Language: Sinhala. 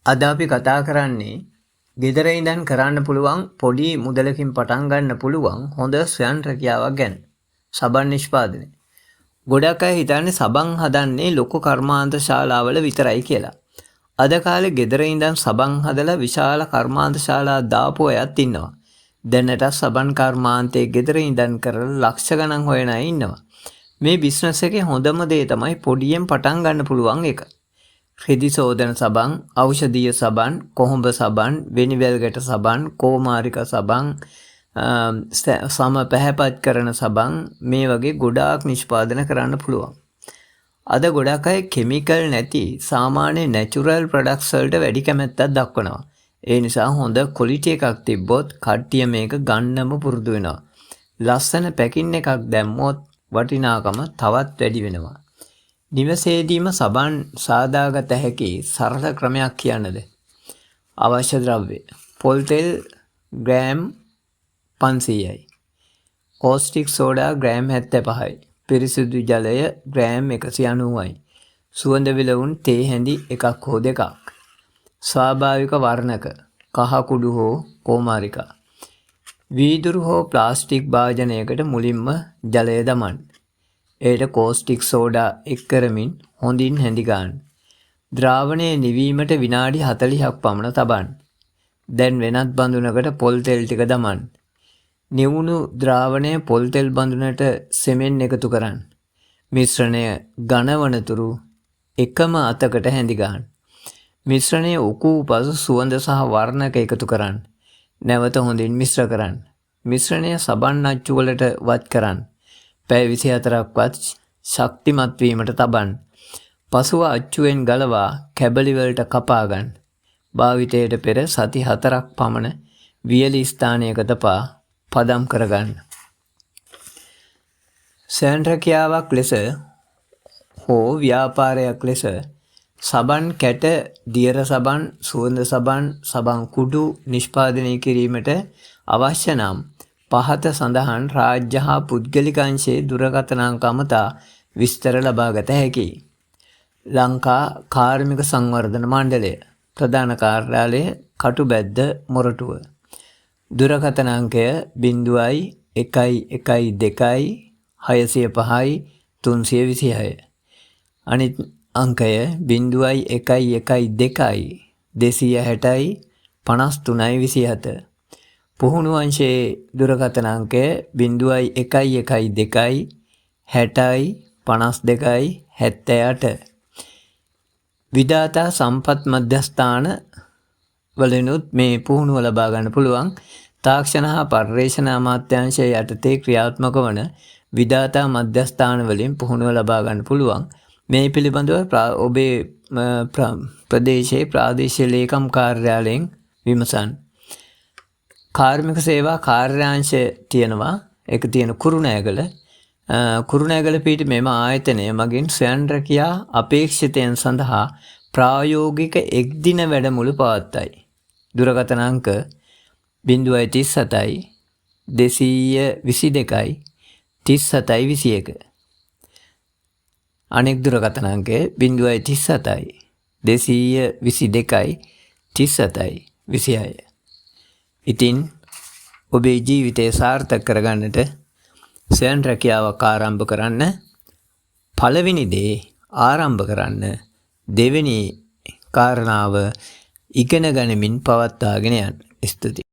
අද අපි කතා කරන්නේ ගෙදර ඉඳන් කරන්න පුළුවන් පොඩි මුදලකින් පටන් ගන්න පුළුවන් හොඳ ස්වයං රැකියාවක් ගැන. සබන් නිෂ්පාදනය. ගොඩක් අය හිතන්නේ සබන් හදන්නේ ලොකු කර්මාන්ත ශාලාවල විතරයි කියලා. අද කාලේ ගෙදර ඉඳන් සබන් හදලා විශාල කර්මාන්ත ශාලා දාපු අයත් ඉන්නවා. දැනට සබන් කර්මාන්තයේ ගෙදර ඉඳන් කරලා ලක්ෂ ගණන් හොයන අය ඉන්නවා. මේ බිස්නස් එකේ හොඳම දේ තමයි පොඩියෙන් පටන් ගන්න පුළුවන් එක. රෙදි සෝදන සබන්, ඖෂධීය සබන්, කොහොඹ සබන්, වෙනිවැල්ගට සබන්, කෝමාරික සබන්, සම පැහැපත් කරන සබන් මේ වගේ ගොඩාක් නිෂ්පාදන කරන්න පුළුවන්. අද ගොඩක් අය කෙමිකල් නැති සාමාන්‍ය නැචරල් ප්‍රොඩක්ට්ස් වලට වැඩි කැමැත්තක් දක්වනවා. ඒ නිසා හොඳ ක්වොලිටි එකක් තිබ්බොත් කට්ටිය මේක ගන්නම පුරුදු වෙනවා. ලස්සන පැකින් එකක් දැම්මොත් වටිනාකම තවත් වැඩි වෙනවා. නිවසේදීම සබන් සාදාගත හැකි සරල ක්‍රමයක් කියන්නද? අවශ්‍ය ද්‍රව්‍ය පොල් තෙල් ග්‍රෑම් 500යි. කෝස්ටික් සෝඩා ග්‍රෑම් 75යි. පිරිසිදු ජලය ග්‍රෑම් 190යි. සුවඳ විලවුන් තේ හැඳි එකක් හෝ දෙකක්. ස්වාභාවික වර්ණක කහ කුඩු හෝ කෝමාරිකා. වීදුරු හෝ ප්ලාස්ටික් භාජනයකට මුලින්ම ජලය දමන්න. එයට කෝස්ටික් සෝඩා එක් කරමින් හොඳින් හැඳි ගන්න. ද්‍රාවණය නිවීමට විනාඩි 40ක් පමණ තබන්න. දැන් වෙනත් බඳුනකට පොල් තෙල් ටික දමන්න. නිවුණු ද්‍රාවණය පොල් තෙල් බඳුනට සෙමෙන් එකතු කරන්න. මිශ්‍රණය ඝන වනතුරු එකම අතකට හැඳි ගන්න. මිශ්‍රණය උකූ පසු සුවඳ සහ වර්ණක එකතු කරන්න. නැවත හොඳින් මිශ්‍ර කරන්න. මිශ්‍රණය සබන් අච්චු වලට වත් කරන්න. පැය 24ක්වත් ශක්තිමත් වීමට තබන්න. පසුව අච්චුවෙන් ගලවා කැබලි වලට කපා ගන්න. භාවිතයට පෙර සති 4ක් පමණ වියලි ස්ථානයක තබා පදම් කරගන්න. ස්වයං රැකියාවක් ලෙස හෝ ව්‍යාපාරයක් ලෙස සබන් කැට, දියර සබන්, සුවඳ සබන්, සබන් කුඩු නිෂ්පාදනය කිරීමට අවශ්‍ය නම් පහත සඳහන් රාජ්‍ය හා පුද්ගලික අංශයේ දුරකථන අංක අමතා විස්තර ලබා ගත හැකියි. ලංකා කාර්මික සංවර්ධන මණ්ඩලය ප්‍රධාන කාර්යාලය කටුබැද්ද මොරටුව. දුරකථන අංකය 0112 605 326. අනිත් අංකය 0112 260 5327. පුහුණු අංශයේ දුරකථන අංකය 0112 60 52 78. විධාතා සම්පත් මධ්‍යස්ථාන වලිනුත් මේ පුහුණුව ලබා ගන්න පුළුවන්. තාක්ෂණ හා පර්යේෂණ අමාත්‍යාංශය යටතේ ක්‍රියාත්මක වන විධාතා මධ්‍යස්ථාන වලින් පුහුණුව ලබා ගන්න පුළුවන්. මේ පිළිබඳව ඔබේ ප්‍රදේශයේ ප්‍රාදේශීය ලේකම් කාර්යාලයෙන් විමසන්න. කාර්මික සේවා කාර්යාංශය තියෙනවා. ඒක තියෙන කුරුණෑගල. කුරුණෑගල පිහිටි මෙම ආයතනය මගින් ස්වයං රැකියා අපේක්ෂිතයන් සඳහා ප්‍රායෝගික එක්දින වැඩමුළු පවත්වයි. දුරකථන අංක 037 222 3721. අනෙක් දුරකථන අංකය 037 222 3726. ඉතින් ඔබේ ජීවිතය සාර්ථක කරගන්නට ස්වයං රැකියාවක් ආරම්භ කරන්න. පළවෙනි දේ ආරම්භ කරන්න. දෙවෙනි කාරණාව ඉගෙන ගනිමින් පවත්වාගෙන යන්න. ස්තුතියි.